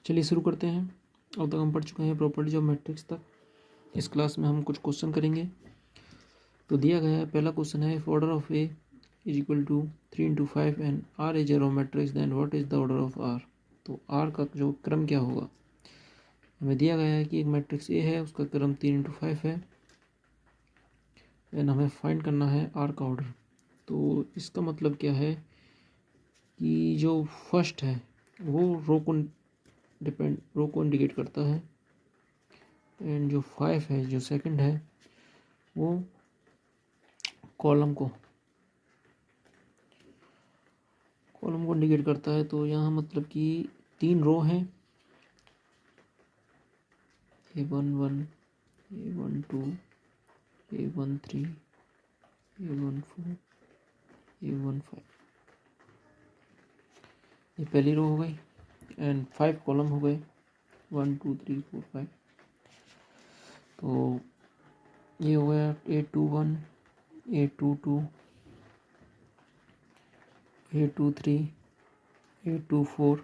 चलिए शुरू करते हैं। अब तक हम पढ़ चुके हैं प्रॉपर्टीज ऑफ मैट्रिक्स तक। इस क्लास में हम कुछ क्वेश्चन करेंगे। तो दिया गया है, पहला क्वेश्चन है, if order of A is equal to 3 into 5 and R is a row matrix then what is the order of R. तो आर का जो क्रम क्या होगा। हमें दिया गया है कि एक मैट्रिक्स ए है, उसका क्रम 3 into 5 है एंड हमें फाइंड करना है आर का ऑर्डर। तो इसका मतलब क्या है कि जो फर्स्ट है वो रो को इंडिकेट करता है एंड जो 5 है, जो सेकंड है, वो कॉलम को इंडिकेट करता है। तो यहाँ मतलब कि 3 रो हैं, A11, A12, A13, A14, A15। ये पहली रो हो गई एंड 5 कॉलम हो गए, 1 2 3 4 5। तो ये हो गया A21, A22, A23, A24,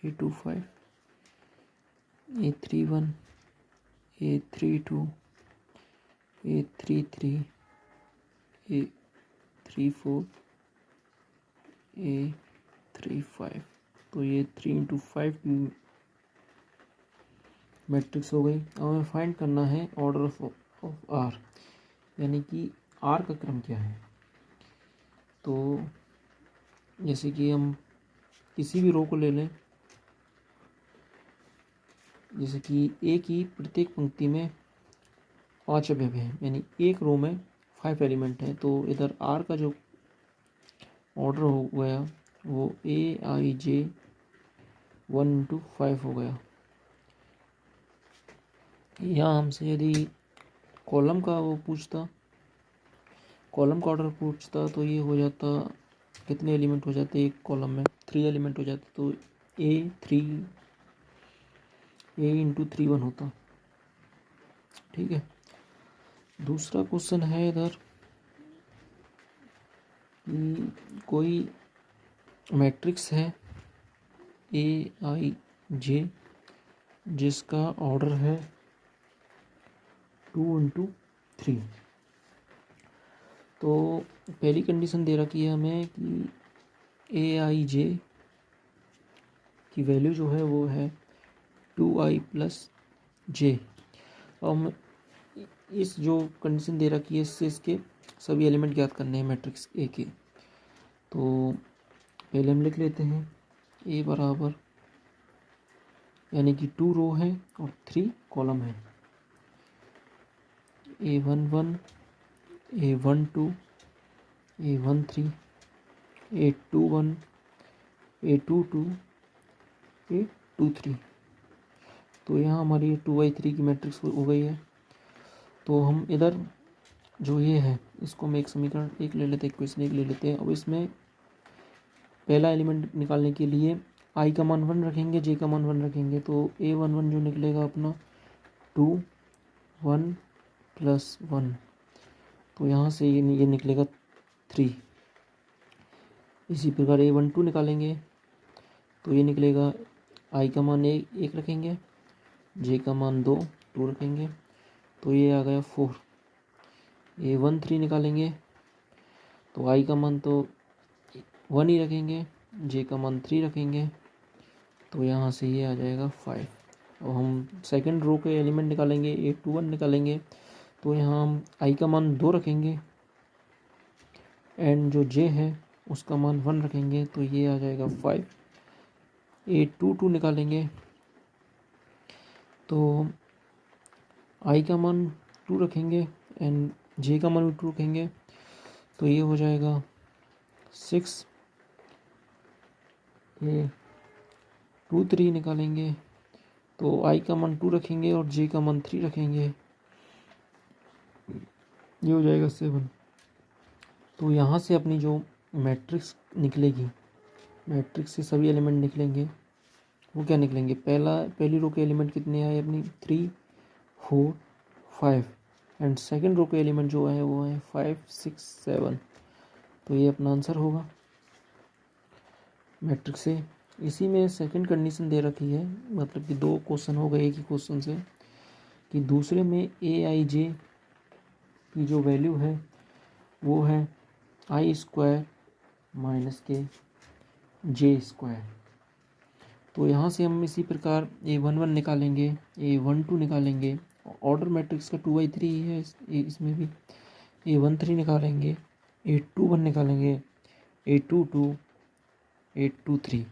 A25, A31, A32, A33, A34, A35। तो ये 3 into 5 की मैट्रिक्स हो गई। अब हमें फाइंड करना है ऑर्डर ऑफ आर, यानी कि आर का क्रम क्या है। तो जैसे कि हम किसी भी रो को ले लें, जैसे कि ए की प्रत्येक पंक्ति में 5 अवयव हैं, यानी एक रो में 5 एलिमेंट हैं। तो इधर आर का जो ऑर्डर हो गया वो AIJ 1 into 5 हो गया। यहाँ हमसे यदि कॉलम का कॉलम का ऑर्डर पूछता तो ये हो जाता, कितने एलिमेंट हो जाते एक कॉलम में, 3 एलिमेंट हो जाते। तो A into 3 1 होता। ठीक है। दूसरा क्वेश्चन है इधर कि कोई मैट्रिक्स है AIJ जिसका ऑर्डर है 2 into 3। तो पहली कंडीशन दे रखी है हमें कि AIJ की वैल्यू जो है वो है 2i + j। और हम इस जो कंडीशन दे रखी है इससे इसके सभी एलिमेंट ज्ञात करने हैं मैट्रिक्स ए के। तो पहले हम लिख लेते हैं ए बराबर, यानी कि 2 रो है और 3 कॉलम है, A11, A12, A13, A21, A22, A23। तो यहाँ हमारी 2/3 की मैट्रिक्स हो गई है। तो हम इधर जो ये है इसको हम एक समीकरण एक ले लेते हैं, इक्वेशन एक ले लेते हैं। अब इसमें पहला एलिमेंट निकालने के लिए i का मान 1 रखेंगे, j का मान 1 रखेंगे। तो A11 जो निकलेगा अपना 2 1 + 1। तो यहाँ से ये निकलेगा 3। इसी प्रकार A12 निकालेंगे तो ये निकलेगा, i का मान 1 रखेंगे, j का मान 2 रखेंगे। तो ये आ गया 4। A13 निकालेंगे तो i का मान तो 1 ही रखेंगे, j का मान 3 रखेंगे। तो यहाँ से ये आ जाएगा 5। और हम सेकंड रो के एलिमेंट निकालेंगे, A21 निकालेंगे। तो यहाँ हम i का मान 2 रखेंगे एंड जो j है उसका मान 1 रखेंगे। तो ये आ जाएगा 5। A22 निकालेंगे तो i का मान 2 रखेंगे एंड j का मान भी 2 रखेंगे। तो ये हो जाएगा 6। A23 निकालेंगे तो i का मान 2 रखेंगे और j का मान 3 रखेंगे। ये हो जाएगा 7। तो यहाँ से अपनी जो मैट्रिक्स निकलेगी, मैट्रिक्स से सभी एलिमेंट निकलेंगे, वो क्या निकलेंगे। पहली रो के एलिमेंट कितने आए अपनी, 3 4 5 एंड सेकंड रो के एलिमेंट जो है वो है 5 6 7। तो ये अपना आंसर होगा मैट्रिक्स से। इसी में सेकंड कंडीशन दे रखी है, मतलब कि दो क्वेश्चन हो गए एक ही क्वेश्चन से, कि दूसरे में ए आई जे की जो वैल्यू है वो है आई स्क्वायर माइनस के जे स्क्वायर। तो यहाँ से हम इसी प्रकार A11 निकालेंगे, A12 निकालेंगे, ऑर्डर मैट्रिक्स का 2/3 ही है इसमें भी। A13 निकालेंगे, A21 निकालेंगे, A22, A23।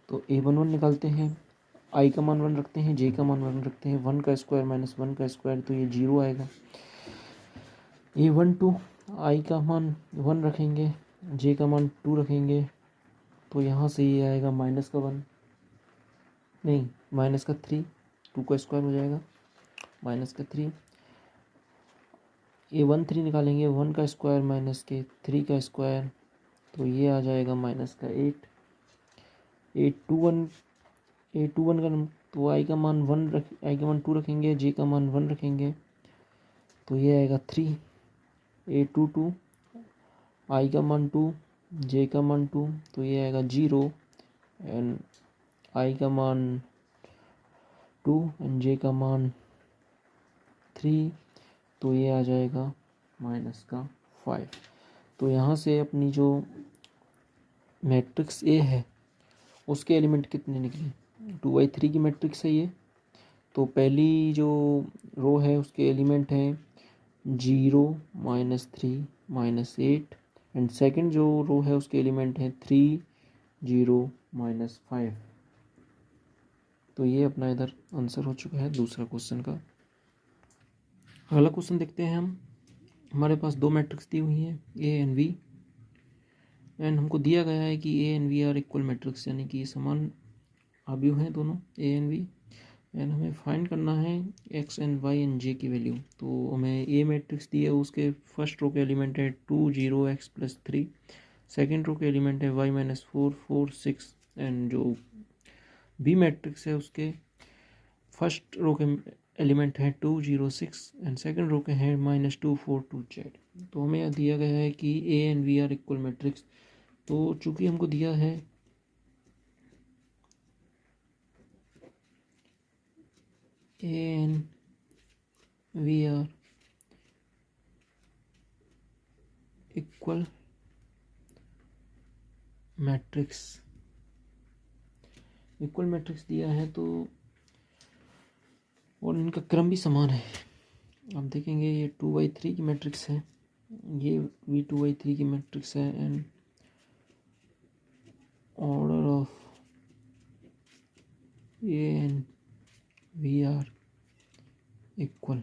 तो A11 निकालते हैं, आई का मान 1 रखते हैं, जे का मान 1 रखते हैं, 1 का स्क्वायर माइनस 1 का स्क्वायर तो ये 0 आएगा। A12 आई का मान 1 रखेंगे, जे का मान 2 रखेंगे, तो यहाँ से ये आएगा माइनस का 1, नहीं माइनस का 3, 2 का स्क्वायर हो जाएगा माइनस का 3। A13 निकालेंगे, 1 का स्क्वायर माइनस के 3 का स्क्वायर, तो ये आ जाएगा माइनस का 8। A21 का तो आई का मान 2 रखेंगे, जे का मान 1 रखेंगे, तो ये आएगा 3। A22 आई का मान 2, जे का मान 2, तो ये आएगा 0, एंड आई का मान 2 एंड जे का मान 3, तो ये आ जाएगा माइनस का 5। तो यहाँ से अपनी जो मैट्रिक्स ए है उसके एलिमेंट कितने निकले, 2/3 की मैट्रिक्स है ये। तो पहली जो रो है उसके एलिमेंट हैं 0, -3, -8, एंड सेकंड जो रो है उसके एलिमेंट हैं 3, 0, -5। तो ये अपना इधर आंसर हो चुका है दूसरा क्वेश्चन का। अगला क्वेश्चन देखते हैं हम। हमारे पास दो मैट्रिक्स दी हुई हैं ए एंड वी, एंड हमको दिया गया है कि A and V are equal matrix, यानी कि समान अवयव हैं दोनों ए एंड वी, एंड हमें फाइंड करना है x and y and J की वैल्यू। तो हमें ए मैट्रिक्स दी है, उसके फर्स्ट रो के एलिमेंट है 2, 0, x + 3, सेकेंड रो के एलिमेंट है y - 4, 4, 6, एंड जो बी मैट्रिक्स है उसके फर्स्ट रो के एलिमेंट है 2, 0, 6, एंड सेकेंड रो के हैं -2, 4, 2, z। तो हमें यह दिया गया है कि A and V are equal matrix. तो चूंकि हमको दिया है A and V are equal matrix दिया है, तो और इनका क्रम भी समान है। आप देखेंगे ये 2/3 की मैट्रिक्स है, ये भी 2/3 की मैट्रिक्स है, and order of A and V are equal.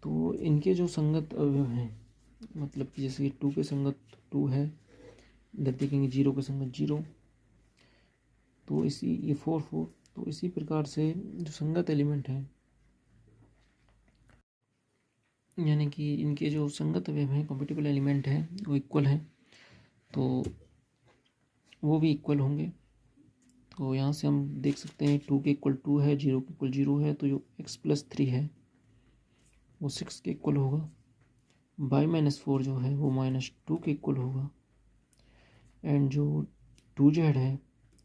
तो इनके जो संगत अवयव हैं, मतलब कि जैसे 2 के संगत 2 है, इधर देखेंगे 0 के संगत 0, तो इसी ये 4, 4, तो इसी प्रकार से जो संगत एलिमेंट हैं, यानी कि इनके जो संगत अवयव हैं, कॉम्पिटिबल एलिमेंट हैं, वो इक्वल हैं, तो वो भी इक्वल होंगे। तो यहाँ से हम देख सकते हैं 2 के इक्वल 2 है, 0 के इक्वल 0 है, तो जो x + 3 है वो 6 के इक्वल होगा, y - 4 जो है वो -2 के इक्वल होगा, एंड जो 2z है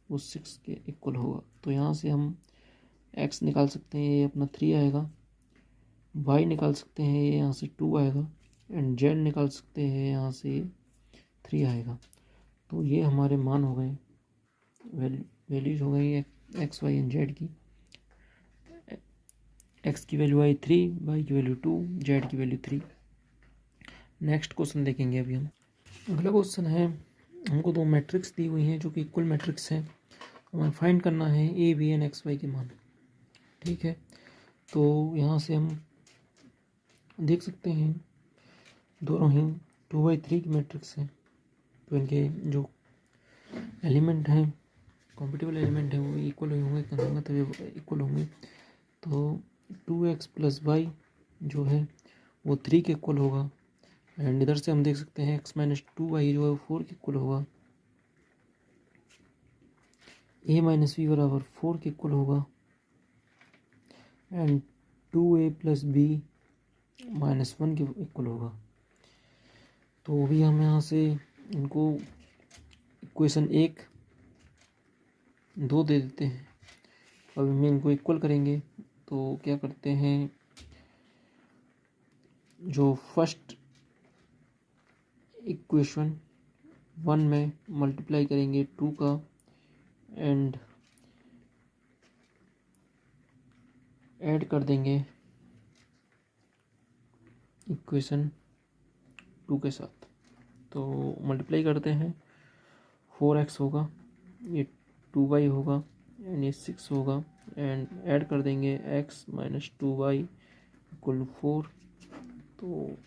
वो 6 के इक्वल होगा। तो यहाँ से हम x निकाल सकते हैं, ये अपना 3 आएगा, y निकाल सकते हैं, ये यहाँ से 2 आएगा, एंड z निकाल सकते हैं, यहाँ से 3 आएगा। तो ये हमारे मान हो गए, वैल्यूज हो गई x, y एंड z की। x की वैल्यू आई 3, y की वैल्यू 2, z की वैल्यू 3। नेक्स्ट क्वेश्चन देखेंगे अभी हम। अगला क्वेश्चन है, हमको दो मैट्रिक्स दी हुई हैं जो कि इक्वल मैट्रिक्स है, हमें फाइंड करना है A B and x y के मान। ठीक है, तो यहाँ से हम देख सकते हैं दोनों ही 2/3 की मैट्रिक्स है, तो इनके जो एलिमेंट हैं, कॉम्पिटिबल एलिमेंट है, वो इक्वल होंगे, संगत इक्वल होंगे। तो 2x + y जो है वो 3 के इक्वल होगा, एंड इधर से हम देख सकते हैं x - 2y जो है वो 4 के इक्वल होगा, a - v बराबर 4 के इक्वल होगा, एंड 2a + b - 1 के इक्वल होगा। तो भी हम यहाँ से इनको इक्वेशन 1 2 दे देते हैं। अब हम इनको इक्वल करेंगे तो क्या करते हैं, जो फर्स्ट इक्वेशन 1 में मल्टीप्लाई करेंगे 2 का एंड ऐड कर देंगे इक्वेशन 2 के साथ। तो मल्टीप्लाई करते हैं, 4x होगा, ये 2y होगा एंड ये 6 होगा एंड ऐड कर देंगे x माइनस 2y इक्वल 4। तो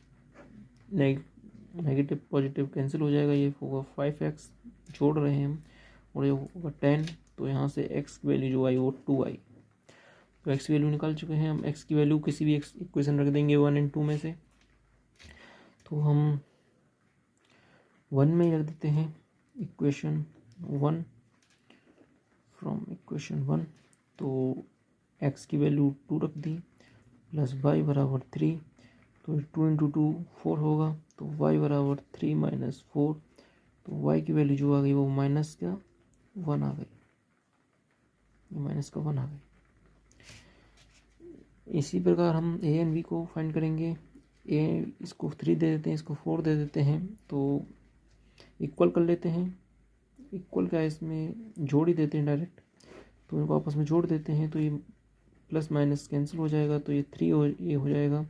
नेगेटिव पॉजिटिव कैंसिल हो जाएगा, ये होगा 5x जोड़ रहे हैं हम और ये होगा 10। तो यहाँ से x की वैल्यू जो आई वो 2y। तो x की वैल्यू निकाल चुके हैं हम। x की वैल्यू किसी भी इक्वेशन रख देंगे 1 और 2 में से। तो हम 1 में ही रख देते हैं इक्वेशन 1 फ्रॉम इक्वेशन 1। तो x की वैल्यू 2 रख दी प्लस y बराबर 3। तो 2 इंटू 2 4 होगा, तो y बराबर 3 माइनस 4। तो y की वैल्यू जो आ गई वो माइनस का 1 आ गई, माइनस का 1 आ गई। इसी प्रकार हम a एंड b को फाइंड करेंगे। a इसको 3 दे देते हैं, इसको 4 दे देते हैं, तो इक्वल कर लेते हैं। इक्वल का इसमें जोड़ ही देते हैं डायरेक्ट, तो इनको आपस में जोड़ देते हैं। तो ये प्लस माइनस कैंसिल हो जाएगा, तो ये 3 ये हो जाएगा,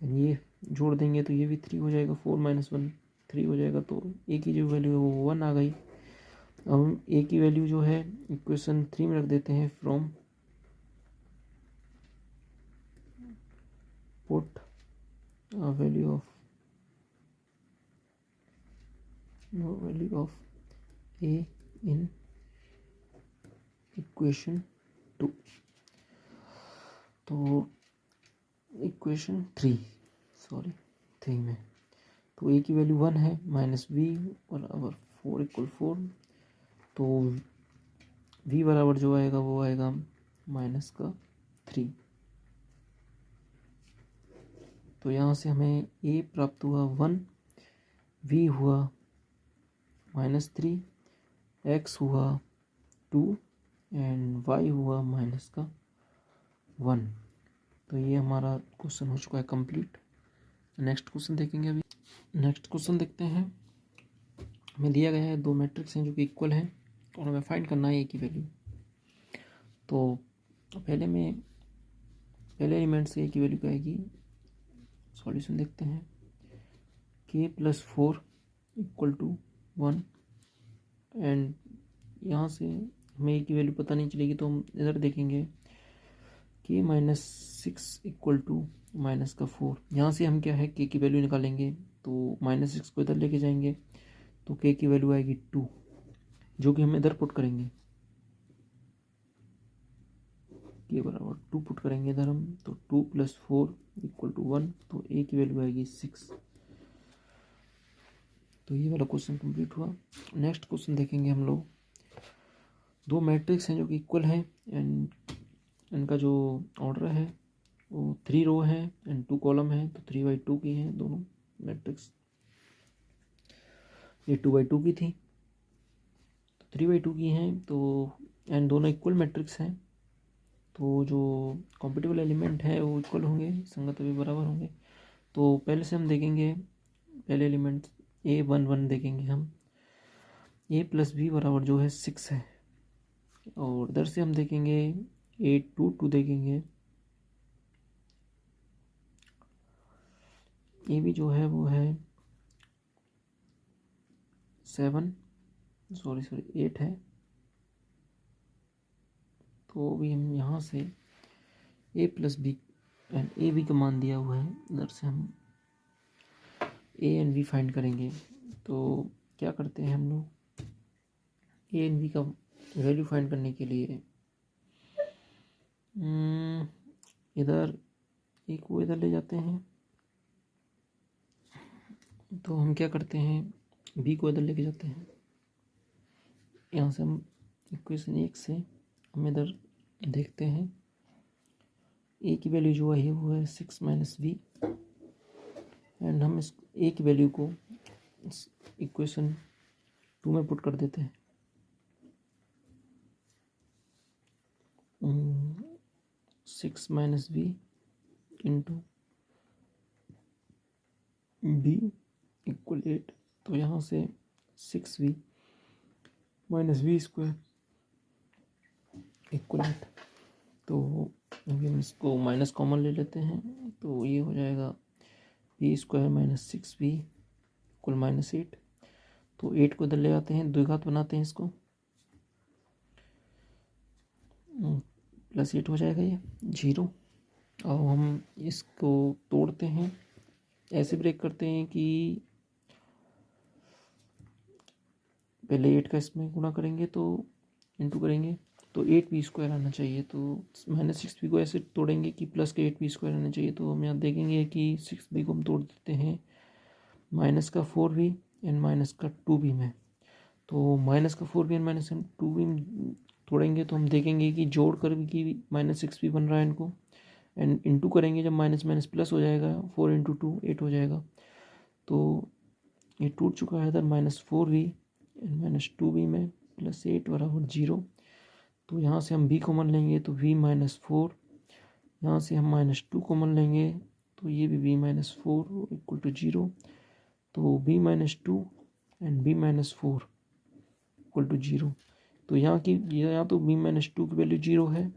ये जोड़ देंगे तो ये भी 3 हो जाएगा, 4 माइनस 1 3 हो जाएगा। तो a की जो वैल्यू है वो 1 आ गई। अब हम a की वैल्यू जो है इक्वेशन 3 में रख देते हैं। From put value of a in equation 2। तो इक्वेशन 3 में तो a की वैल्यू 1 है, माइनस v बराबर 4 इक्वल 4। तो v बराबर जो आएगा वो आएगा माइनस का 3। तो यहाँ से हमें a प्राप्त हुआ 1, v हुआ माइनस 3, x हुआ 2 एंड y हुआ माइनस का 1। तो ये हमारा क्वेश्चन हो चुका है कंप्लीट। नेक्स्ट क्वेश्चन देखेंगे। अभी नेक्स्ट क्वेश्चन देखते हैं। हमें दिया गया है 2 मैट्रिक्स हैं जो कि इक्वल हैं और हमें फाइंड करना है a की वैल्यू। तो पहले एलिमेंट से a की वैल्यू क्या आएगी, सॉल्यूशन देखते हैं। k plus 4 equal to 1 and यहाँ से हमें a की वैल्यू पता नहीं चलेगी, तो हम इधर देखेंगे k minus 6 equal to minus का 4। यहाँ से हम क्या है k की वैल्यू निकालेंगे, तो माइनस 6 को इधर लेके जाएंगे तो k की वैल्यू आएगी 2, जो कि हम इधर पुट करेंगे। k बराबर 2 पुट करेंगे इधर हम, तो 2 प्लस 4 इक्वल टू 1। तो a की वैल्यू आएगी 6। तो ये वाला क्वेश्चन कंप्लीट हुआ। नेक्स्ट क्वेश्चन देखेंगे हम लोग। 2 मैट्रिक्स हैं जो कि इक्वल हैं एंड इनका जो ऑर्डर है वो 3 रो है एंड 2 कॉलम है। तो 3/2 की हैं दोनों मैट्रिक्स, ये 2/2 की थी, तो 3/2 की हैं। तो एंड दोनों इक्वल मैट्रिक्स हैं, तो जो कॉम्पिटिबल एलिमेंट है वो इक्वल होंगे, संगत भी बराबर होंगे। तो पहले से हम देखेंगे, पहले एलिमेंट a11 देखेंगे हम। a प्लस b बराबर जो है 6 है, और इधर से हम देखेंगे a22 देखेंगे। ए भी जो है वो है 8 है। तो भी हम यहाँ से a plus B and A B का मान दिया हुआ है, इधर से हम a एंड b फाइंड करेंगे। तो क्या करते हैं हम लोग, a एंड b का वैल्यू फाइंड करने के लिए इधर एक को इधर ले जाते हैं। तो हम क्या करते हैं, b को इधर लेके जाते हैं। यहाँ से हम इक्वेशन 1 से हम इधर देखते हैं, a की वैल्यू जो है वो है 6 माइनस b एंड हम इस a की वैल्यू को इक्वेशन टू में पुट कर देते हैं। 6 minus V into B equal 8। तो यहाँ से 6v minus we square equal 8। तो अभी हम इसको माइनस कॉमन ले लेते हैं, तो ये हो जाएगा V square minus 6v equal minus 8। तो 8 को इधर ले आते हैं, द्विघात बनाते हैं इसको, प्लस 8 हो जाएगा ये 0। अब हम इसको तोड़ते हैं, ऐसे ब्रेक करते हैं कि पहले 8 का इसमें गुणा करेंगे तो इंटू करेंगे तो 8v स्क्वायर आना चाहिए। तो माइनस 6v को ऐसे तोड़ेंगे कि प्लस के 8v स्क्वायर आना चाहिए। तो हम यहाँ देखेंगे कि 6v को हम तोड़ देते हैं माइनस का 4v एंड माइनस का 2v में। तो माइनस का 4v एंड माइनस 2v में तोड़ेंगे तो हम देखेंगे कि जोड़ कर भी कि माइनस 6v बन रहा है इनको, एंड इंटू करेंगे जब माइनस माइनस प्लस हो जाएगा, 4 इंटू 2 8 हो जाएगा। तो ये टूट चुका है इधर, minus 4v and minus 2v में प्लस 8 बराबर 0। तो यहाँ से हम v कॉमन लेंगे तो v माइनस 4, यहाँ से हम माइनस 2 कॉमन लेंगे तो ये भी v माइनस 4 इक्वल टू 0। तो v minus 2 and v minus 4 equal to 0। तो यहाँ तो v माइनस 2 की वैल्यू 0 है,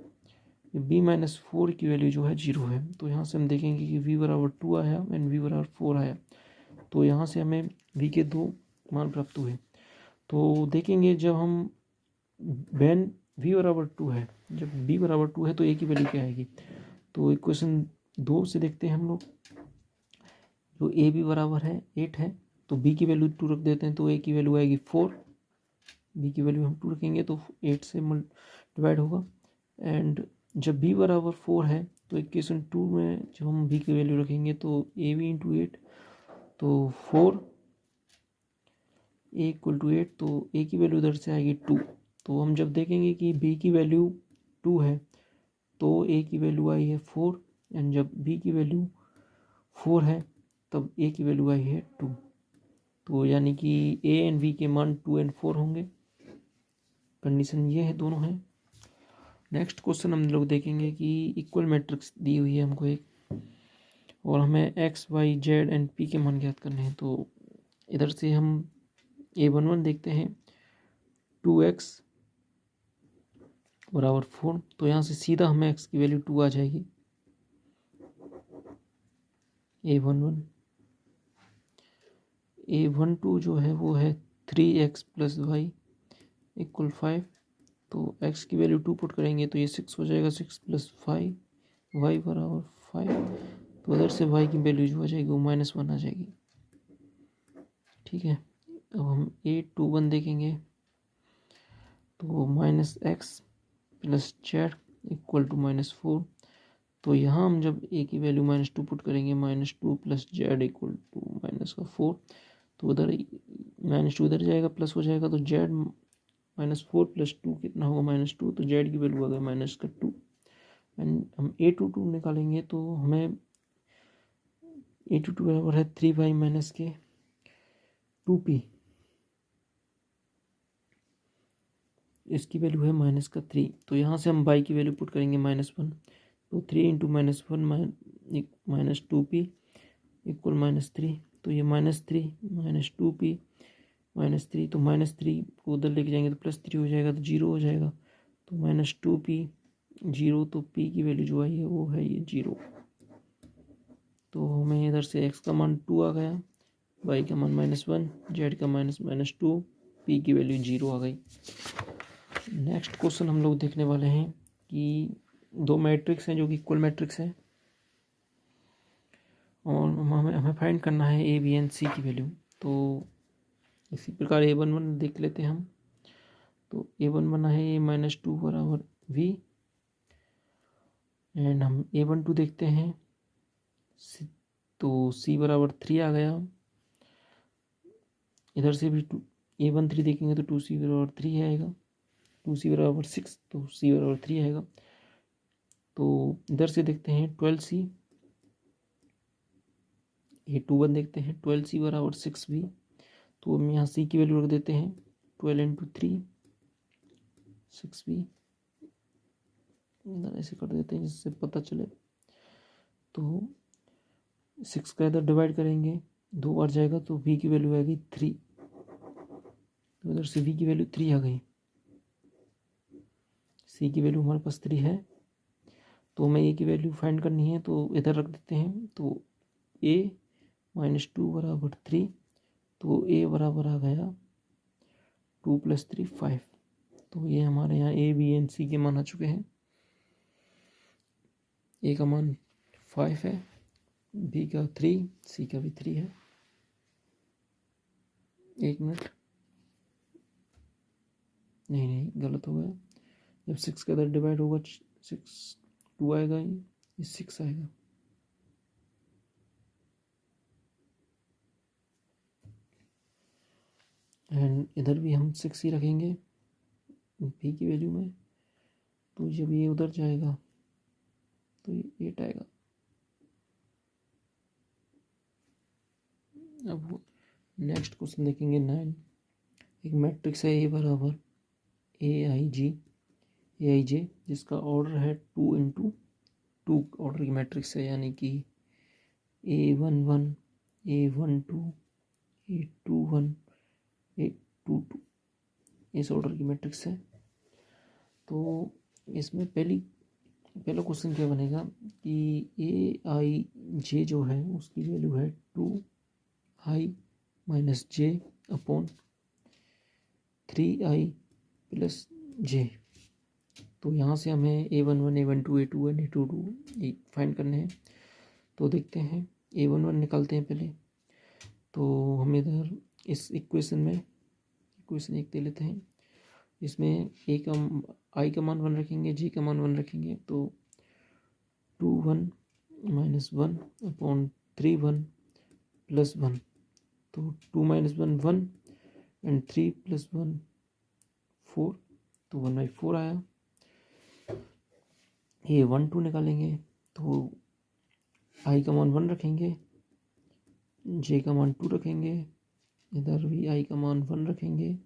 v माइनस 4 की वैल्यू जो है 0 है। तो यहाँ से हम देखेंगे कि v बराबर 2 आया एंड v बराबर 4 आया। तो यहाँ से हमें v के 2 मान प्राप्त हुए। तो देखेंगे जब हम वैन v बराबर 2 है, जब b बराबर 2 है तो a की वैल्यू क्या आएगी। तो इक्वेशन 2 से देखते हैं हम लोग, जो a b बराबर है 8 है तो b की वैल्यू 2 रख देते हैं, तो a की वैल्यू आएगी 4, b की वैल्यू हम 2 रखेंगे तो 8 से डिवाइड होगा। एंड जब b बराबर 4 है तो इक्वेशन 2 में जब हम b की वैल्यू रखेंगे तो a b इंटू 8, तो 4 a इक्वल टू 8, तो a की वैल्यू इधर से आएगी 2। तो हम जब देखेंगे कि b की वैल्यू 2 है तो a की वैल्यू आई है 4, एंड जब b की वैल्यू 4 है तब a की वैल्यू आई है 2। तो यानी कि a एंड b के मान 2 एंड 4 होंगे। कंडीशन ये है, दोनों हैं। नेक्स्ट क्वेश्चन हम लोग देखेंगे कि इक्वल मैट्रिक्स दी हुई है हमको एक, और हमें x y z and p के मान ज्ञात करने हैं। तो इधर से हम a11 देखते हैं, 2x बराबर 4। तो यहाँ से सीधा हमें x की वैल्यू 2 आ जाएगी। a12 जो है वो है 3x प्लस वाई इक्वल 5। तो x की वैल्यू 2 पुट करेंगे तो ये 6 हो जाएगा, 6 प्लस 5 y बराबर 5। तो उधर से y की वैल्यू जो हो जाएगी वो -1 आ जाएगी। ठीक है, अब हम a21 देखेंगे तो minus x plus z equal to -4। तो यहाँ हम जब a की वैल्यू -2 पुट करेंगे, -2 प्लस जेड इक्वल टू -4। तो उधर -2 इधर जाएगा, प्लस हो जाएगा, तो जेड -4 प्लस 2 कितना होगा -2। तो जेड की वैल्यू आ गई -2। एंड हम a22 निकालेंगे तो हमें a22 बराबर है 3y माइनस के 2p, इसकी वैल्यू है -3। तो यहाँ से हम y की वैल्यू पुट करेंगे -1, तो 3 इंटू -1 -2p इक्वल -3। तो ये -3 -2p -3, तो -3 को उधर लेके जाएंगे तो +3 हो जाएगा, तो 0 हो जाएगा। तो -2p 0, तो p की वैल्यू जो आई है वो है ये 0। तो हमें इधर से x का मान 2 आ गया, y का मान -1, z का -2, p की वैल्यू 0 आ गई। नेक्स्ट क्वेश्चन हम लोग देखने वाले हैं कि दो मैट्रिक्स हैं जो कि इक्वल मैट्रिक्स हैं, और हमें फाइंड करना है a b and c की वैल्यू। तो इसी प्रकार a11 देख लेते हैं हम। तो a11 बना है -2 बराबर v, एंड हम a12 देखते हैं तो c बराबर 3 आ गया। इधर से भी a13 देखेंगे तो 2c बराबर 3 आएगा, 2c बराबर 6, तो c बराबर 3 आएगा। तो इधर से देखते हैं 12c, a21 देखते हैं 12c बराबर 6v। तो हम यहाँ c की वैल्यू रख देते हैं 12 इंटू 3 6v, इधर ऐसे कर देते हैं जिससे पता चले। तो 6 का इधर डिवाइड करेंगे, 2 बार जाएगा तो v की वैल्यू आएगी 3, तो इधर से v की वैल्यू 3 आ गई। c की वैल्यू हमारे पास 3 है, तो हमें a की वैल्यू फाइंड करनी है, तो इधर रख देते हैं। तो a - 2 बराबर 3, तो a बराबर आ गया 2 + 3 5। तो ये हमारे यहाँ a, b एंड c के मान आ चुके हैं। a का मान 5 है, b का 3, c का भी 3 है। एक मिनट, नहीं गलत हो गया। जब 6 का इधर डिवाइड होगा 6 2 आएगा, ये 6 आएगा। एंड इधर भी हम 6 ही रखेंगे b की वैल्यू में, तो जब ये उधर जाएगा तो ये 8 आएगा। अब नेक्स्ट क्वेश्चन देखेंगे 9। एक मैट्रिक्स है A बराबर AIJ जिसका ऑर्डर है 2 इंटू 2 ऑर्डर की मैट्रिक्स है, यानी कि A11 A12 A21 A22 इस ऑर्डर की मैट्रिक्स है। तो इसमें पहला क्वेश्चन क्या बनेगा कि AIJ जो है उसकी वैल्यू है 2i - j upon 3i + j। तो यहाँ से हमें A11 A12 A21 A22 find करने हैं। तो देखते हैं, A11 निकालते हैं पहले। तो हम इधर इस इक्वेशन 1 दे लेते हैं। इसमें i का मान 1 रखेंगे, j का मान 1 रखेंगे, तो 2 1 - 1 अपॉन 3 1 + 1। तो 2 - 1 1 एंड 3 + 1 4, तो 1/4 आया। ये 1 2 निकालेंगे, तो i का मान 1 रखेंगे, j का मान 2 रखेंगे, इधर भी i का मान 1 रखेंगे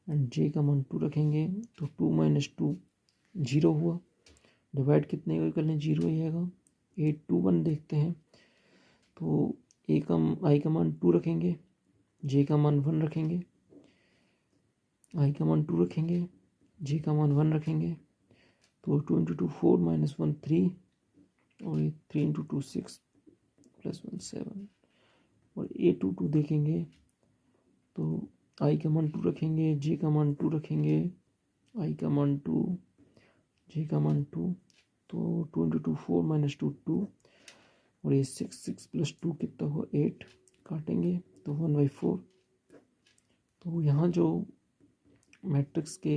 एंड j का मान 2 रखेंगे। तो 2 - 2 0 हुआ, डिवाइड कितने को कर लें, 0 ही आएगा। 8 2 1 देखते हैं, तो i का मान 2 रखेंगे, j का मान 1 रखेंगे, i का मान 2 रखेंगे, j का मान 1 रखेंगे। तो 2 × 2 4 - 1 3, और ये 3 × 2 6 + 1 7। और A22 देखेंगे, तो i का मान 2 रखेंगे, j का मान 2 रखेंगे, i का मान 2, j का मान 2। तो 2 × 2 4 - 2 2, और ये 6 + 2 कितना हुआ 8, काटेंगे तो 1/4। तो यहाँ जो मैट्रिक्स के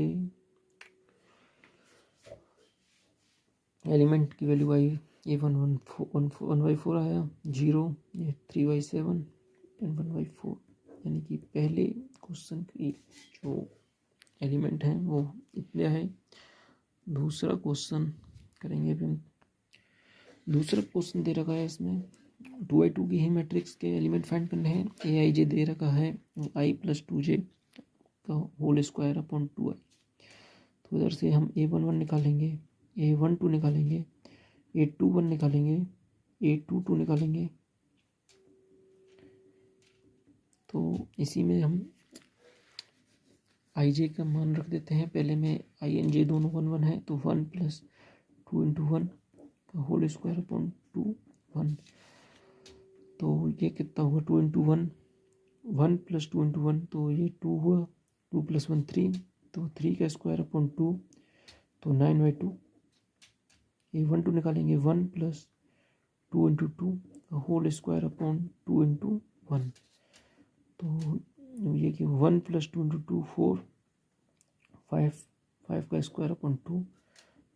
एलिमेंट की वैल्यू आई A11 1/4 आया, 0, ये 3/7 एंड 1/4, यानी कि पहले क्वेश्चन की जो एलिमेंट हैं वो इतने है। दूसरा क्वेश्चन करेंगे अभी हम। दूसरा क्वेश्चन दे रखा है, इसमें 2i2 की ही मैट्रिक्स के एलिमेंट फाइंड करने हैं। AIJ दे रखा है i + 2j का होल स्क्वायर अपॉन 2i। तो इधर से हम A11 निकालेंगे, A12 निकालेंगे, A21 निकालेंगे, A22 निकालेंगे। तो इसी में हम IJ का मान रख देते हैं। पहले में i and j दोनों 1 1 है, तो 1 + 2 × 1 का होल स्क्वायर अपॉन 2 1। तो ये कितना हुआ 2 × 1 1 + 2 × 1, तो ये 2 हुआ, 2 + 1 3, तो 3 का स्क्वायर अपॉन 2, तो 9/2। A12 निकालेंगे, 1 + 2 × 2 का होल स्क्वायर अपॉन 2 × 1। तो ये कि 1 + 2 × 2 4 5 का स्क्वायर अपॉन 2,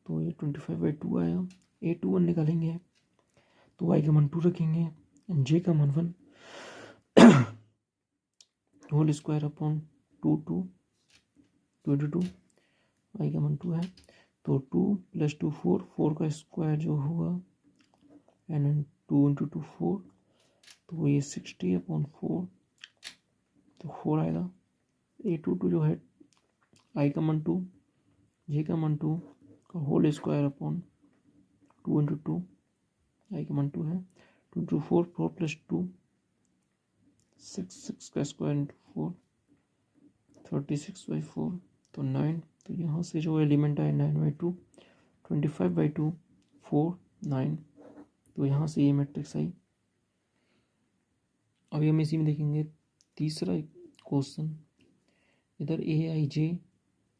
तो ये 25/2 आया। A21 निकालेंगे, तो i का मान 2 रखेंगे, j का मान 1 होल स्क्वायर अपॉन 2 2 × 2, i का मान 2 है, तो 2 + 2 4, 4 का स्क्वायर जो हुआ एंड 2 × 2 4, तो ये 60/4, तो 4 आएगा। A22 जो है आई का मान 2, जे का मान 2 का होल स्क्वायर अपॉन 2 इंटू 2, आई का मान 2 है, 2 इंटू 4, 4 प्लस 2 6, 6 का स्क्वायर इंटू 4 36/4 तो 9। तो यहाँ से जो एलिमेंट आए 9/2, 25/2 4 9। तो यहाँ से ये मैट्रिक्स आई। अभी हम इसी में देखेंगे तीसरा क्वेश्चन। इधर ए आई जे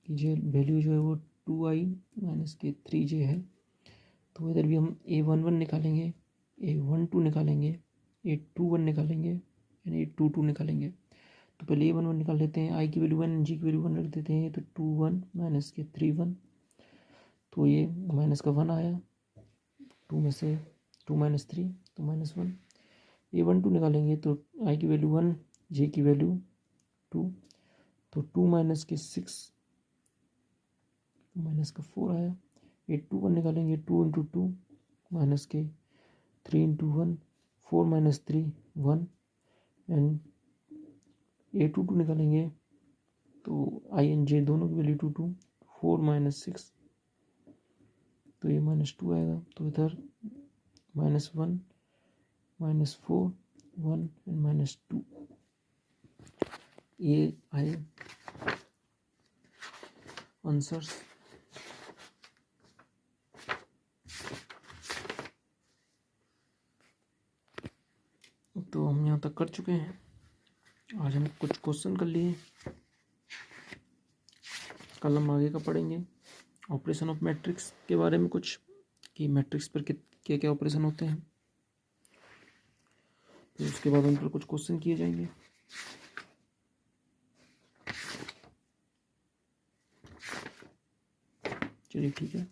की जो वैल्यू जो है वो 2i माइनस के 3j है। तो इधर भी हम a11 निकालेंगे, a12 निकालेंगे, a21 निकालेंगे यानी a22 निकालेंगे। तो पहले a11 निकाल लेते हैं, i की वैल्यू 1, g की वैल्यू 1 रख देते हैं। तो 2 1 माइनस के 3 1, तो ये माइनस का 1 आया, 2 में से 2 माइनस 3 तो -1। a12 निकालेंगे तो i की वैल्यू 1, j की वैल्यू 2, तो 2 माइनस के 6 माइनस का 4 आया। a21 निकालेंगे 2 इंटू 2 माइनस के 3 इंटू 1, 4 माइनस 3 1। एंड a22 निकालेंगे तो i एंड j दोनों की वैल्यू 2 2, 4 माइनस 6 तो ये -2 आएगा। तो इधर -1 -4 1 एंड -2 ये आए आंसर्स। तो हम यहाँ तक कर चुके हैं। आज हम कुछ क्वेश्चन कर लिए, कल हम आगे का पढ़ेंगे ऑपरेशन ऑफ मैट्रिक्स के बारे में कुछ, कि मैट्रिक्स पर क्या क्या ऑपरेशन होते हैं। फिर उसके बाद उन पर कुछ क्वेश्चन किए जाएंगे। चलिए ठीक है।